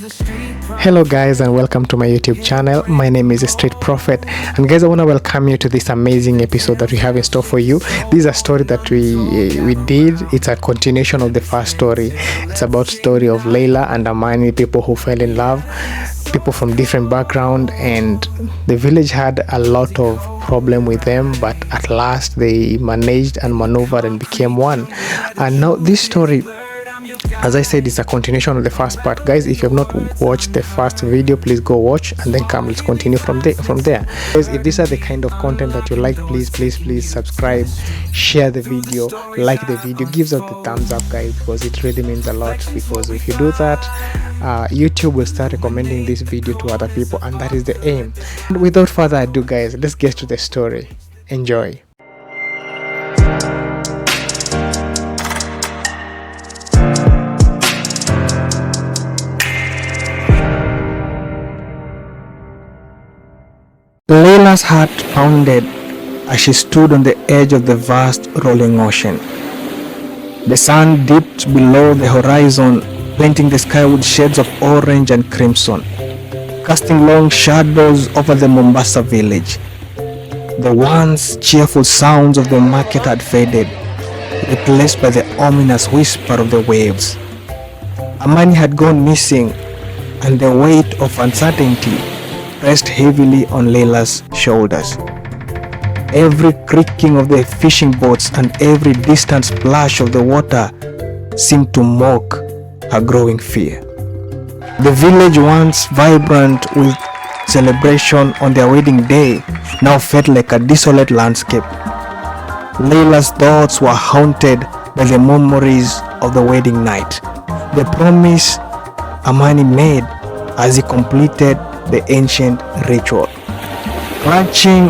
Hello guys, and welcome to my YouTube channel. My name is Street Prophet, and guys, I want to welcome you to this amazing episode that we have in store for you. This is a story that we did. It's a continuation of the first story. It's about story of Leila and Amani, people who fell in love, people from different background, and the village had a lot of problem with them, but at last they managed and maneuvered and became one. And now this story, as I said, it's a continuation of the first part. Guys, if you have not watched the first video, please go watch and then let's continue from there. Guys, if these are the kind of content that you like, please subscribe, share the video, like the video, give us the thumbs up, guys, because it really means a lot. Because if you do that, YouTube will start recommending this video to other people, and that is the aim. And without further ado, guys, let's get to the story. Enjoy. Leila's heart pounded as she stood on the edge of the vast rolling ocean. The sun dipped below the horizon, painting the sky with shades of orange and crimson, casting long shadows over the Mombasa village. The once cheerful sounds of the market had faded, replaced by the ominous whisper of the waves. Amani had gone missing, and the weight of uncertainty pressed heavily on Leila's shoulders. Every creaking of the fishing boats and every distant splash of the water seemed to mock her growing fear. The village, once vibrant with celebration on their wedding day, now felt like a desolate landscape. Leila's thoughts were haunted by the memories of the wedding night, the promise Amani made as he completed the ancient ritual. Clutching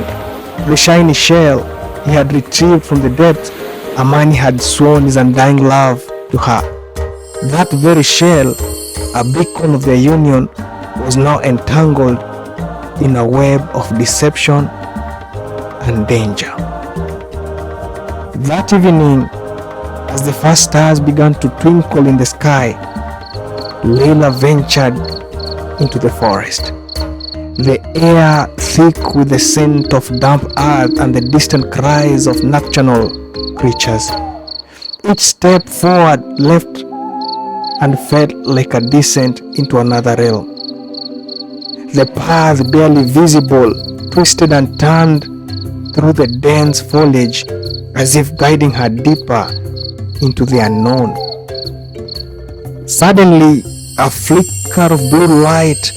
the shiny shell he had retrieved from the depths, Amani had sworn his undying love to her. That very shell, a beacon of their union, was now entangled in a web of deception and danger. That evening, as the first stars began to twinkle in the sky, Leila ventured into the forest. The air thick with the scent of damp earth and the distant cries of nocturnal creatures. Each step forward left and felt like a descent into another realm. The path, barely visible, twisted and turned through the dense foliage as if guiding her deeper into the unknown. Suddenly, a flicker of blue light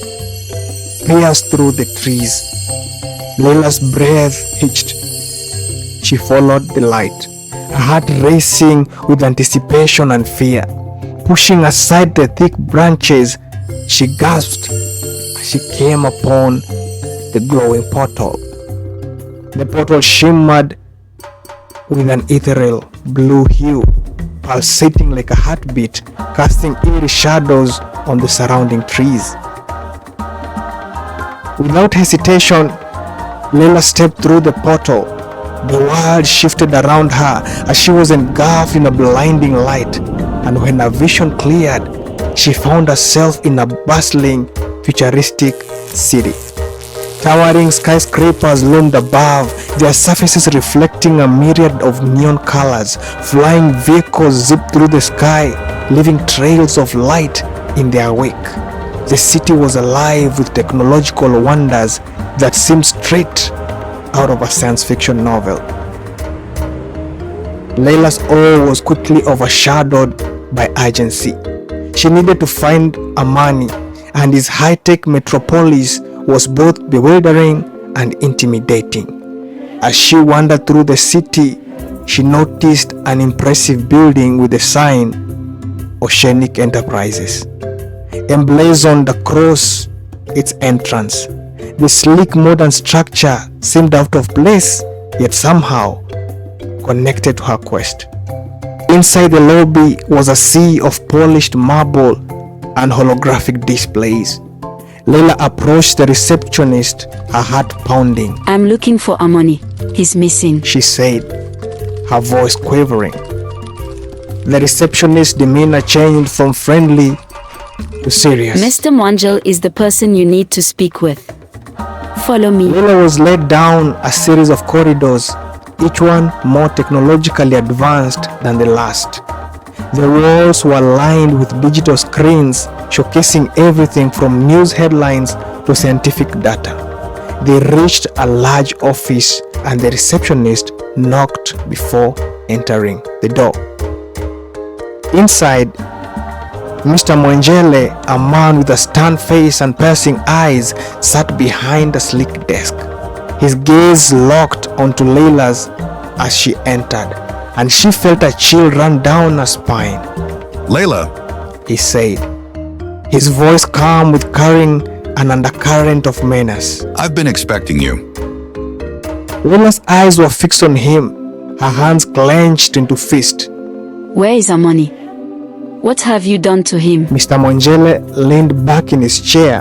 pierced through the trees. Leila's breath hitched. She followed the light, her heart racing with anticipation and fear. Pushing aside the thick branches, she gasped as she came upon the glowing portal. The portal shimmered with an ethereal blue hue, pulsating like a heartbeat, casting eerie shadows on the surrounding trees. Without hesitation, Leila stepped through the portal. The world shifted around her as she was engulfed in a blinding light, and when her vision cleared, she found herself in a bustling, futuristic city. Towering skyscrapers loomed above, their surfaces reflecting a myriad of neon colors. Flying vehicles zipped through the sky, leaving trails of light in their wake. The city was alive with technological wonders that seemed straight out of a science fiction novel. Leila's awe was quickly overshadowed by urgency. She needed to find Amani, and his high-tech metropolis was both bewildering and intimidating. As she wandered through the city, she noticed an impressive building with the sign Oceanic Enterprises emblazoned across its entrance. The sleek modern structure seemed out of place, yet somehow connected to her quest. Inside the lobby was a sea of polished marble and holographic displays. Leila approached the receptionist, her heart pounding. "I'm looking for Amani. He's missing," she said, her voice quivering. The receptionist's demeanor changed from friendly to serious. Mr. Mwangel is the person you need to speak with. Follow me. Leila was led down a series of corridors, each one more technologically advanced than the last. The walls were lined with digital screens showcasing everything from news headlines to scientific data. They reached a large office and the receptionist knocked before entering the door. Inside, Mr. Mwangele, a man with a stern face and piercing eyes, sat behind a sleek desk. His gaze locked onto Leila's as she entered, and she felt a chill run down her spine. Leila, he said, his voice calm with carrying an undercurrent of menace. I've been expecting you. Leila's eyes were fixed on him, her hands clenched into fist. Where is Amani? What have you done to him? Mr. Mwangele leaned back in his chair,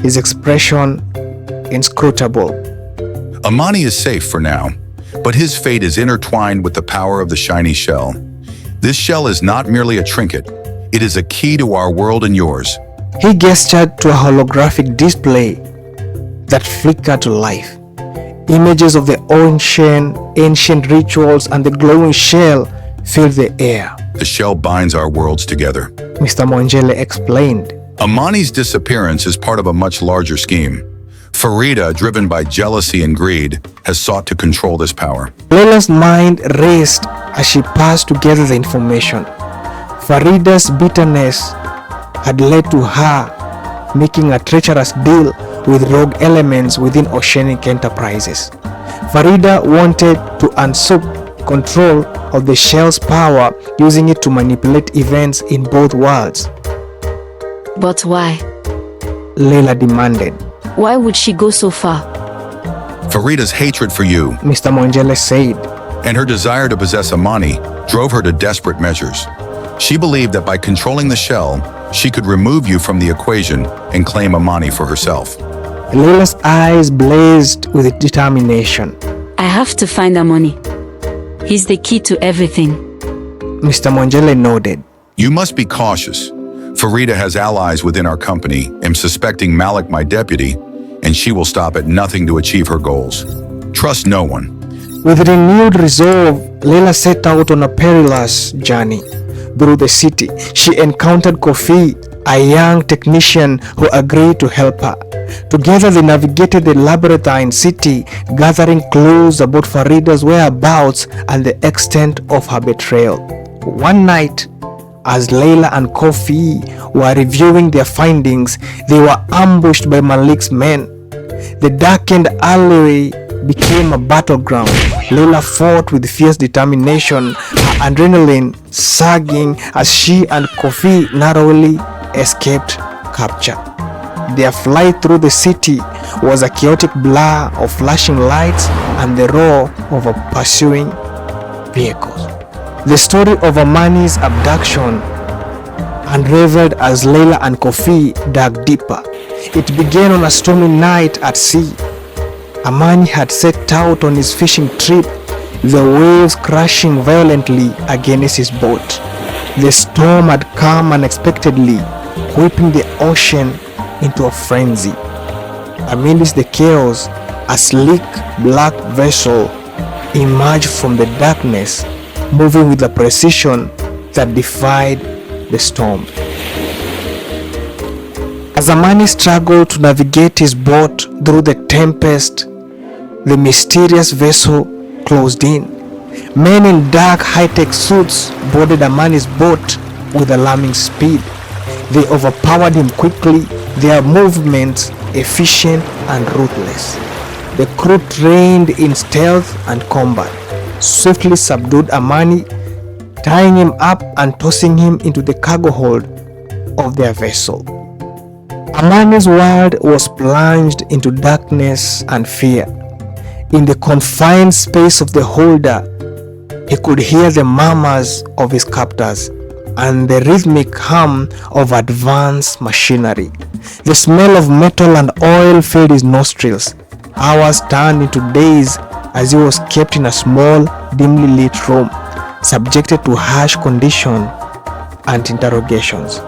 his expression inscrutable. Amani is safe for now, but his fate is intertwined with the power of the shiny shell. This shell is not merely a trinket, it is a key to our world and yours. He gestured to a holographic display that flickered to life. Images of the ancient rituals and the glowing shell filled the air. The shell binds our worlds together. Mr. Mwangele explained. Amani's disappearance is part of a much larger scheme. Farida, driven by jealousy and greed, has sought to control this power. Leila's mind raced as she passed together the information. Farida's bitterness had led to her making a treacherous deal with rogue elements within Oceanic Enterprises. Farida wanted to usurp control of the shell's power, using it to manipulate events in both worlds. But why? Leila demanded. Why would she go so far? Farida's hatred for you, Mr. Mwangele said, and her desire to possess Amani drove her to desperate measures. She believed that by controlling the shell, she could remove you from the equation and claim Amani for herself. Leila's eyes blazed with determination. I have to find Amani. He's the key to everything. Mr. Mwangele nodded. You must be cautious. Farida has allies within our company. I'm suspecting Malik, my deputy, and she will stop at nothing to achieve her goals. Trust no one. With renewed resolve, Leila set out on a perilous journey. Through the city, she encountered Kofi, a young technician who agreed to help her. Together they navigated the labyrinthine city, gathering clues about Farida's whereabouts and the extent of her betrayal. One night, as Leila and Kofi were reviewing their findings, they were ambushed by Malik's men. The darkened alleyway became a battleground. Leila fought with fierce determination, her adrenaline surging as she and Kofi narrowly escaped capture. Their flight through the city was a chaotic blur of flashing lights and the roar of pursuing vehicles. The story of Amani's abduction unraveled as Leila and Kofi dug deeper. It began on a stormy night at sea. Amani had set out on his fishing trip, the waves crashing violently against his boat. The storm had come unexpectedly, whipping the ocean into a frenzy. Amidst the chaos, a sleek black vessel emerged from the darkness, moving with a precision that defied the storm. As Amani struggled to navigate his boat through the tempest, the mysterious vessel closed in. Men in dark high-tech suits boarded Amani's boat with alarming speed. They overpowered him quickly, their movements efficient and ruthless. The crew trained in stealth and combat, swiftly subdued Amani, tying him up and tossing him into the cargo hold of their vessel. Amani's world was plunged into darkness and fear. In the confined space of the holder, he could hear the murmurs of his captors and the rhythmic hum of advanced machinery. The smell of metal and oil filled his nostrils. Hours turned into days as he was kept in a small, dimly lit room, subjected to harsh conditions and interrogations.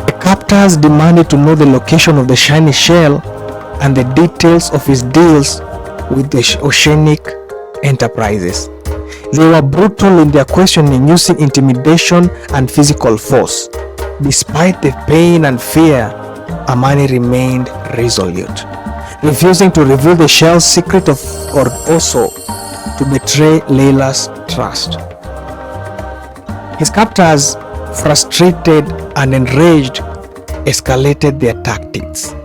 The captors demanded to know the location of the shiny shell and the details of his deals with the oceanic enterprises. They were brutal in their questioning, using intimidation and physical force. Despite the pain and fear, Amani remained resolute, refusing to reveal the shell's secret or also to betray Leila's trust. His captors, frustrated and enraged, escalated their tactics.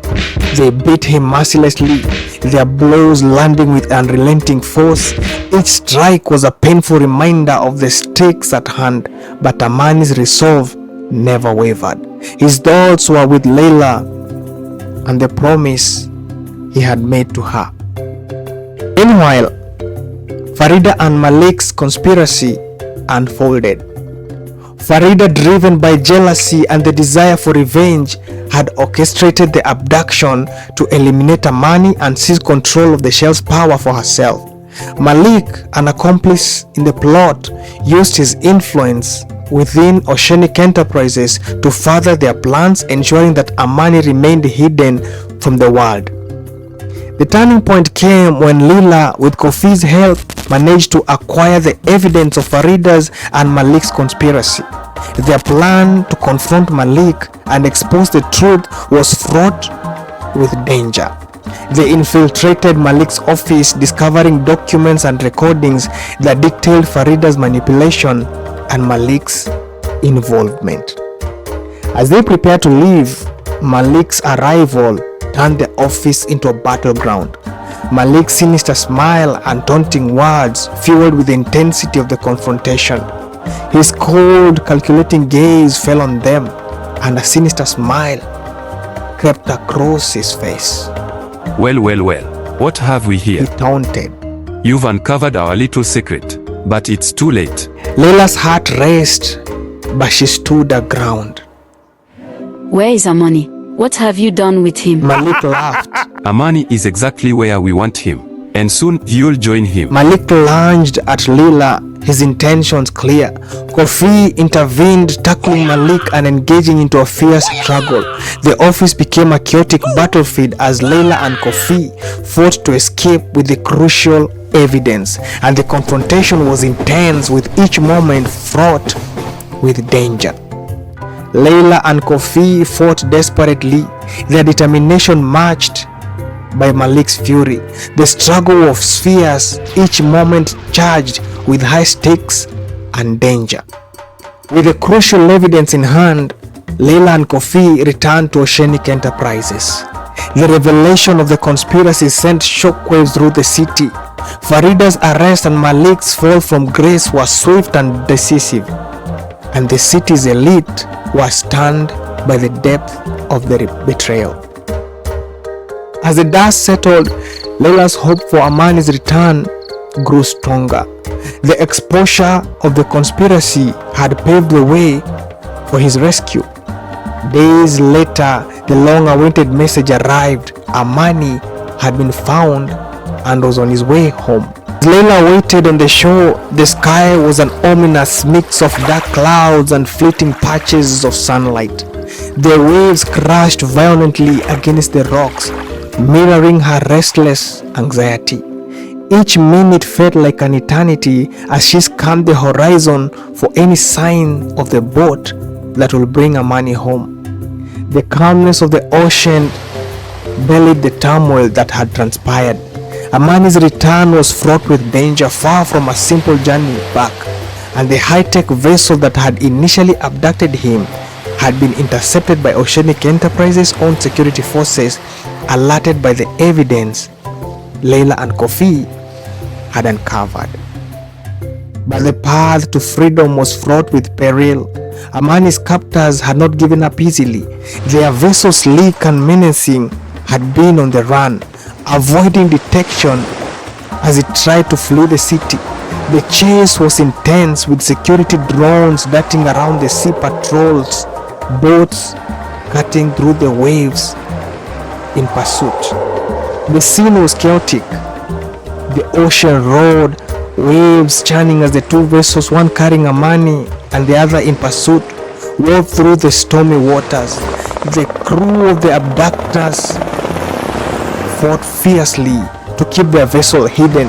They beat him mercilessly, their blows landing with unrelenting force. Each strike was a painful reminder of the stakes at hand, but Amani's resolve never wavered. His thoughts were with Leila and the promise he had made to her. Meanwhile, Farida and Malik's conspiracy unfolded. Farida, driven by jealousy and the desire for revenge, had orchestrated the abduction to eliminate Amani and seize control of the shell's power for herself. Malik, an accomplice in the plot, used his influence within Oceanic Enterprises to further their plans, ensuring that Amani remained hidden from the world. The turning point came when Leila, with Kofi's help, managed to acquire the evidence of Farida's and Malik's conspiracy. Their plan to confront Malik and expose the truth was fraught with danger. They infiltrated Malik's office, discovering documents and recordings that detailed Farida's manipulation and Malik's involvement. As they prepared to leave, Malik's arrival turned the office into a battleground. Malik's sinister smile and taunting words fueled with the intensity of the confrontation. His cold, calculating gaze fell on them, and a sinister smile crept across his face. Well, what have we here? He taunted. You've uncovered our little secret, but it's too late. Leila's heart raced, but she stood her ground. Where is Amani? What have you done with him? Malik laughed. Amani is exactly where we want him, and soon you'll join him. Malik lunged at Leila, his intentions clear. Kofi intervened, tackling Malik and engaging into a fierce struggle. The office became a chaotic battlefield as Leila and Kofi fought to escape with the crucial evidence, and the confrontation was intense, with each moment fraught with danger. Leila and Kofi fought desperately, their determination matched by Malik's fury. The struggle of spheres, each moment charged with high stakes and danger. With the crucial evidence in hand, Leila and Kofi returned to Oceanic Enterprises. The revelation of the conspiracy sent shockwaves through the city. Farida's arrest and Malik's fall from grace was swift and decisive, and the city's elite was stunned by the depth of the betrayal. As the dust settled, Leila's hope for Amani's return grew stronger. The exposure of the conspiracy had paved the way for his rescue. Days later, the long-awaited message arrived. Amani had been found and was on his way home. As Leila waited on the shore, the sky was an ominous mix of dark clouds and fleeting patches of sunlight. The waves crashed violently against the rocks, mirroring her restless anxiety. Each minute felt like an eternity as she scanned the horizon for any sign of the boat that will bring Amani home. The calmness of the ocean belied the turmoil that had transpired. Amani's return was fraught with danger, far from a simple journey back, and the high-tech vessel that had initially abducted him had been intercepted by Oceanic Enterprises' own security forces, alerted by the evidence Leila and Kofi had uncovered. But the path to freedom was fraught with peril. Amani's captors had not given up easily. Their vessel, sleek and menacing, had been on the run, avoiding detection as it tried to flee the city. The chase was intense, with security drones darting around the sea patrols, boats cutting through the waves in pursuit. The scene was chaotic. The ocean roared, waves churning as the two vessels, one carrying Amani and the other in pursuit, wove through the stormy waters. The crew of the abductors fought fiercely to keep their vessel hidden.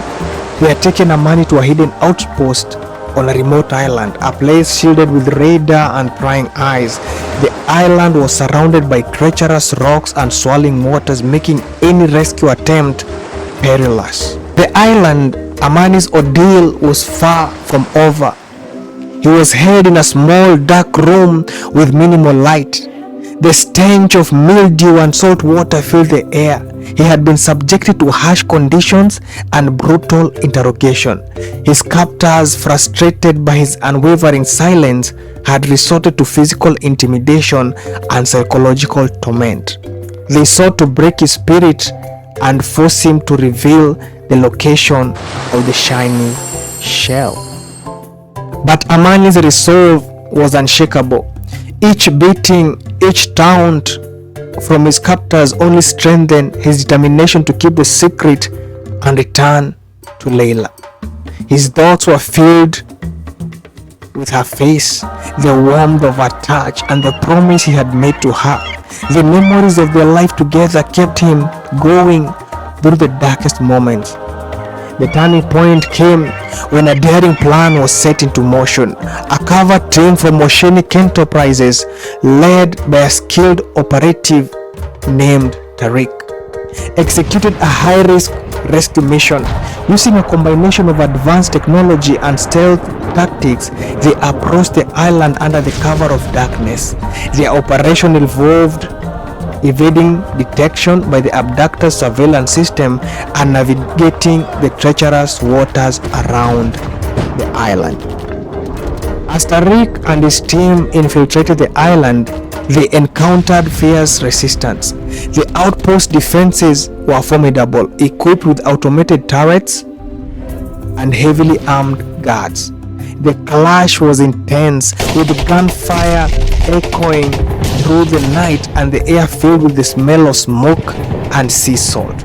They had taken Amani to a hidden outpost on a remote island, a place shielded with radar and prying eyes. The island was surrounded by treacherous rocks and swirling waters, making any rescue attempt perilous. The island, Amani's ordeal was far from over. He was held in a small dark room with minimal light. The stench of mildew and salt water filled the air. He had been subjected to harsh conditions and brutal interrogation. His captors, frustrated by his unwavering silence, had resorted to physical intimidation and psychological torment. They sought to break his spirit and force him to reveal the location of the shiny shell. But Amani's resolve was unshakable. Each beating, each taunt from his captors only strengthened his determination to keep the secret and return to Leila. His thoughts were filled with her face, the warmth of her touch, and the promise he had made to her. The memories of their life together kept him going through the darkest moments. The turning point came when a daring plan was set into motion. A covert team from Oceanic Enterprises, led by a skilled operative named Tariq, executed a high-risk rescue mission. Using a combination of advanced technology and stealth tactics, they approached the island under the cover of darkness. Their operation involved evading detection by the abductors' surveillance system and navigating the treacherous waters around the island. As Tariq and his team infiltrated the island, they encountered fierce resistance. The outpost defenses were formidable, equipped with automated turrets and heavily armed guards. The clash was intense, with gunfire echoing through the night and the air filled with the smell of smoke and sea salt.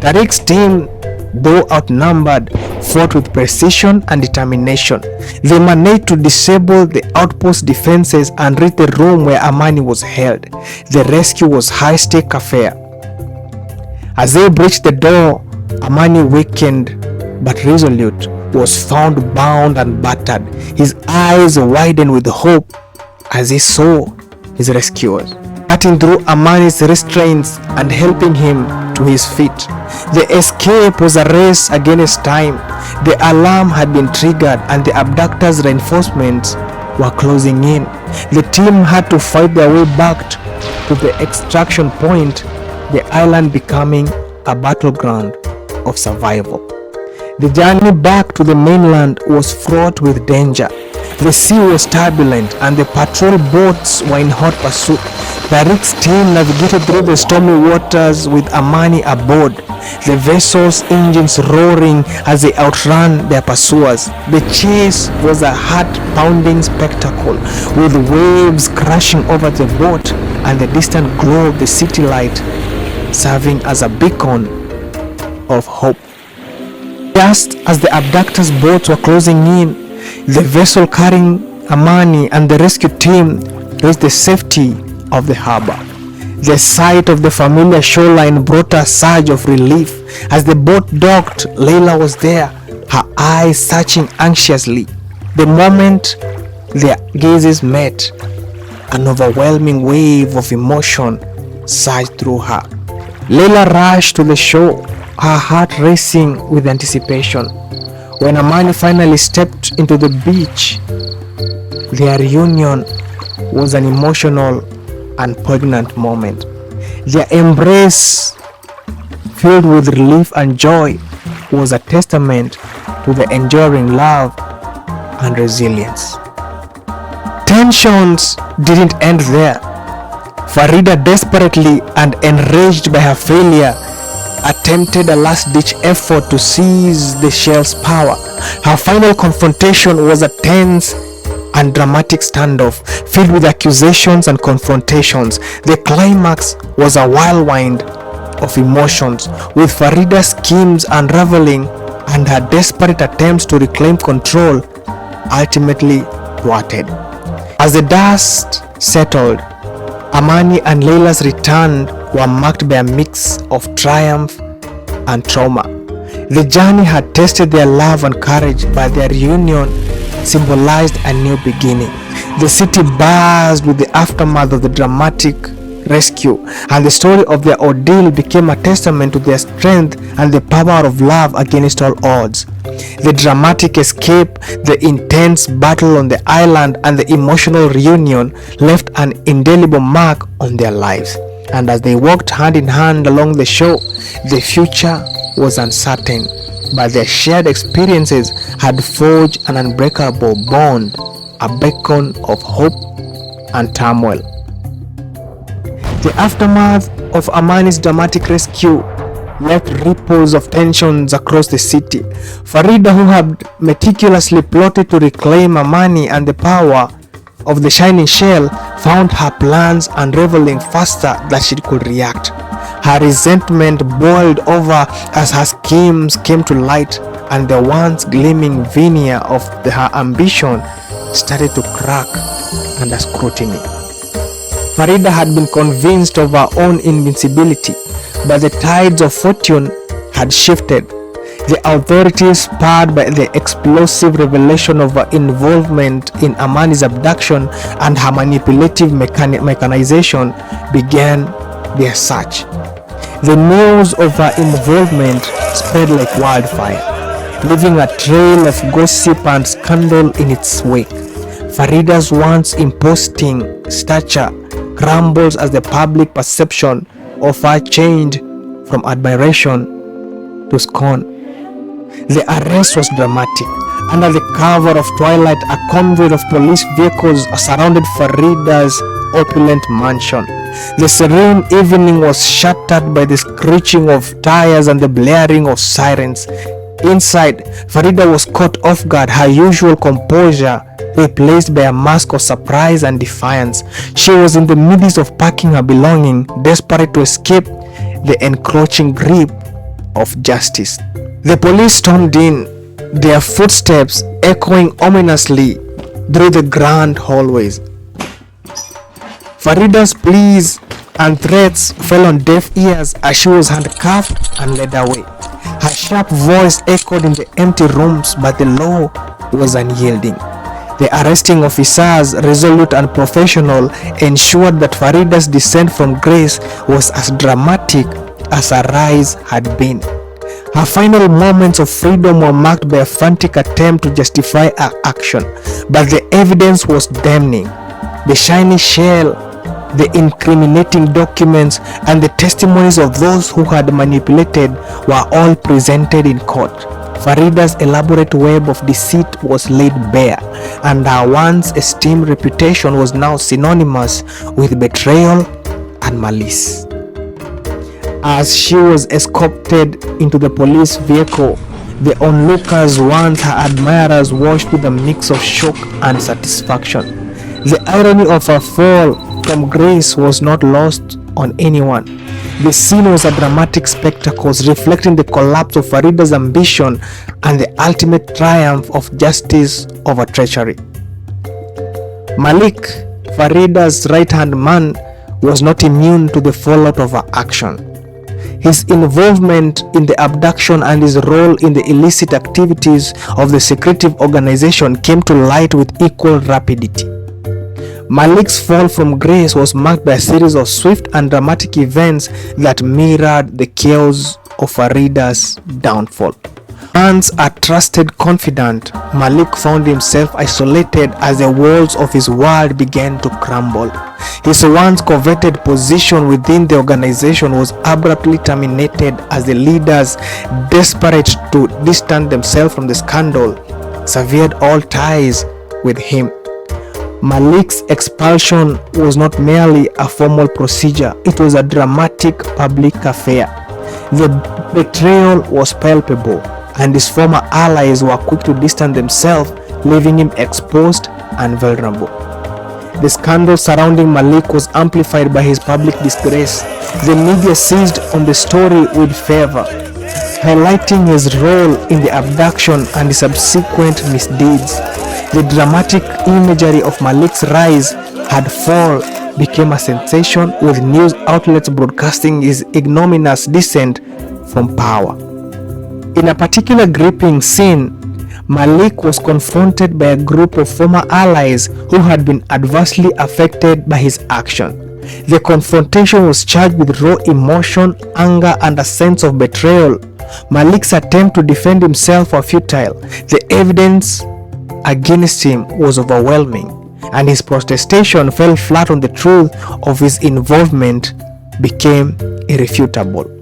Tariq's team, though outnumbered, fought with precision and determination. They managed to disable the outpost defenses and reach the room where Amani was held. The rescue was a high-stake affair. As they breached the door, Amani, weakened but resolute, was found bound and battered. His eyes widened with hope as he saw his rescuers cutting through Amani's restraints and helping him to his feet. The escape was a race against time. The alarm had been triggered and the abductors' reinforcements were closing in. The team had to fight their way back to the extraction point, the island becoming a battleground of survival. The journey back to the mainland was fraught with danger. The sea was turbulent and the patrol boats were in hot pursuit. Tariq's team navigated through the stormy waters with Amani aboard, the vessel's engines roaring as they outran their pursuers. The chase was a heart-pounding spectacle, with waves crashing over the boat and the distant glow of the city light serving as a beacon of hope. Just as the abductors' boats were closing in, the vessel carrying Amani and the rescue team reached the safety of the harbor. The sight of the familiar shoreline brought a surge of relief. As the boat docked, Leila was there, her eyes searching anxiously. The moment their gazes met, an overwhelming wave of emotion surged through her. Leila rushed to the shore, her heart racing with anticipation. When Amani finally stepped into the beach, their reunion was an emotional and poignant moment. Their embrace, filled with relief and joy, was a testament to the enduring love and resilience. Tensions didn't end there. Farida, desperately and enraged by her failure, attempted a last-ditch effort to seize the shell's power. Her final confrontation was a tense and dramatic standoff, filled with accusations and confrontations. The climax was a whirlwind of emotions, with Farida's schemes unraveling and her desperate attempts to reclaim control ultimately thwarted. As the dust settled, Amani and Leila's return were marked by a mix of triumph and trauma. The journey had tested their love and courage, but their reunion symbolized a new beginning. The city buzzed with the aftermath of the dramatic rescue, and the story of their ordeal became a testament to their strength and the power of love against all odds. The dramatic escape, the intense battle on the island, and the emotional reunion left an indelible mark on their lives. And as they walked hand in hand along the shore, the future was uncertain, but their shared experiences had forged an unbreakable bond, a beacon of hope and turmoil. The aftermath of Amani's dramatic rescue left ripples of tensions across the city. Farida, who had meticulously plotted to reclaim Amani and the power of the shining shell, found her plans unraveling faster than she could react. Her resentment boiled over as her schemes came to light, and the once gleaming veneer of her ambition started to crack under scrutiny. Farida had been convinced of her own invincibility, but the tides of fortune had shifted. The authorities, spurred by the explosive revelation of her involvement in Amani's abduction and her manipulative mechanization, began their search. The news of her involvement spread like wildfire, leaving a trail of gossip and scandal in its wake. Farida's once imposing stature crumbles as the public perception of her changed from admiration to scorn. The arrest was dramatic. Under the cover of twilight, a convoy of police vehicles surrounded Farida's opulent mansion. The serene evening was shattered by the screeching of tires and the blaring of sirens. Inside, Farida was caught off guard, her usual composure replaced by a mask of surprise and defiance. She was in the midst of packing her belongings, desperate to escape the encroaching grip of justice. The police stormed in, their footsteps echoing ominously through the grand hallways. Farida's pleas and threats fell on deaf ears as she was handcuffed and led away. Her sharp voice echoed in the empty rooms, but the law was unyielding. The arresting officers, resolute and professional, ensured that Farida's descent from grace was as dramatic as her rise had been. Her final moments of freedom were marked by a frantic attempt to justify her action, but the evidence was damning. The shiny shell, the incriminating documents, and the testimonies of those who had manipulated were all presented in court. Farida's elaborate web of deceit was laid bare, and her once esteemed reputation was now synonymous with betrayal and malice. As she was escorted into the police vehicle, the onlookers, once her admirers, watched with a mix of shock and satisfaction. The irony of her fall from grace was not lost on anyone. The scene was a dramatic spectacle, reflecting the collapse of Farida's ambition and the ultimate triumph of justice over treachery. Malik, Farida's right-hand man, was not immune to the fallout of her action. His involvement in the abduction and his role in the illicit activities of the secretive organization came to light with equal rapidity. Malik's fall from grace was marked by a series of swift and dramatic events that mirrored the chaos of Farida's downfall. Once a trusted confidant, Malik found himself isolated as the walls of his world began to crumble. His once coveted position within the organization was abruptly terminated as the leaders, desperate to distance themselves from the scandal, severed all ties with him. Malik's expulsion was not merely a formal procedure, it was a dramatic public affair. The betrayal was palpable, and his former allies were quick to distance themselves, leaving him exposed and vulnerable. The scandal surrounding Malik was amplified by his public disgrace. The media seized on the story with fervor, highlighting his role in the abduction and the subsequent misdeeds. The dramatic imagery of Malik's rise had fall became a sensation, with news outlets broadcasting his ignominious descent from power. In a particular gripping scene, Malik was confronted by a group of former allies who had been adversely affected by his action. The confrontation was charged with raw emotion, anger, and a sense of betrayal. Malik's attempt to defend himself was futile. The evidence against him was overwhelming, and his protestation fell flat on the truth of his involvement became irrefutable.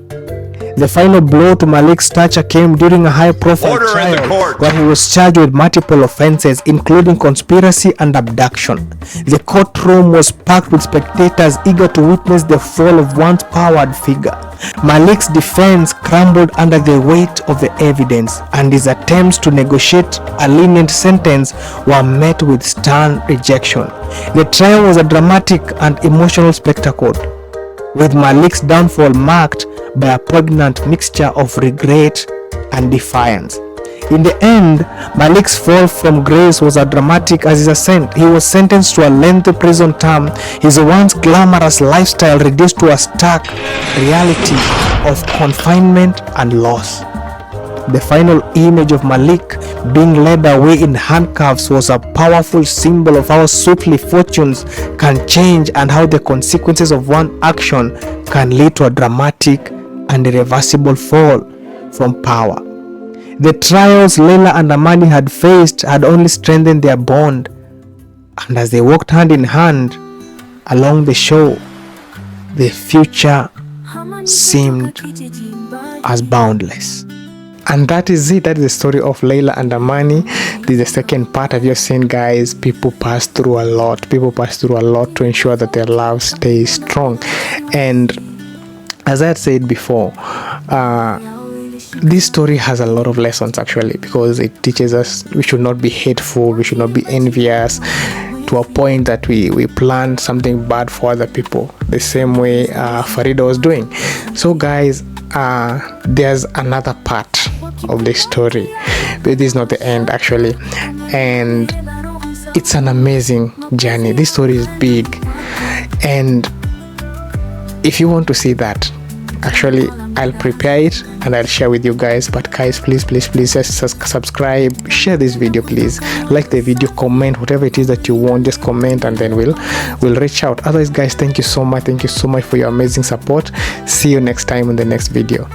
The final blow to Malik's stature came during a high-profile trial where he was charged with multiple offenses, including conspiracy and abduction. The courtroom was packed with spectators eager to witness the fall of once powered figure. Malik's defense crumbled under the weight of the evidence, and his attempts to negotiate a lenient sentence were met with stern rejection. The trial was a dramatic and emotional spectacle, with Malik's downfall marked by a poignant mixture of regret and defiance. In the end, Malik's fall from grace was as dramatic as his ascent. He was sentenced to a lengthy prison term, his once glamorous lifestyle reduced to a stark reality of confinement and loss. The final image of Malik being led away in handcuffs was a powerful symbol of how swiftly fortunes can change and how the consequences of one action can lead to a dramatic and irreversible fall from power. The trials Leila and Amani had faced had only strengthened their bond, and as they walked hand in hand along the shore, the future seemed as boundless. And that is it. That is the story of Leila and Amani. This is the second part. Have you seen, guys? People pass through a lot. People pass through a lot to ensure that their love stays strong. And as I had said before, this story has a lot of lessons actually, because it teaches us we should not be hateful, we should not be envious to a point that we plan something bad for other people, the same way Farida was doing. So guys, there's another part of this story, but this is not the end actually, and it's an amazing journey. This story is big, and if you want to see that, actually I'll prepare it and I'll share with you guys. But guys, please just subscribe, share this video, please like the video, comment whatever it is that you want, just comment, and then we'll reach out. Otherwise guys, thank you so much for your amazing support. See you next time in the next video.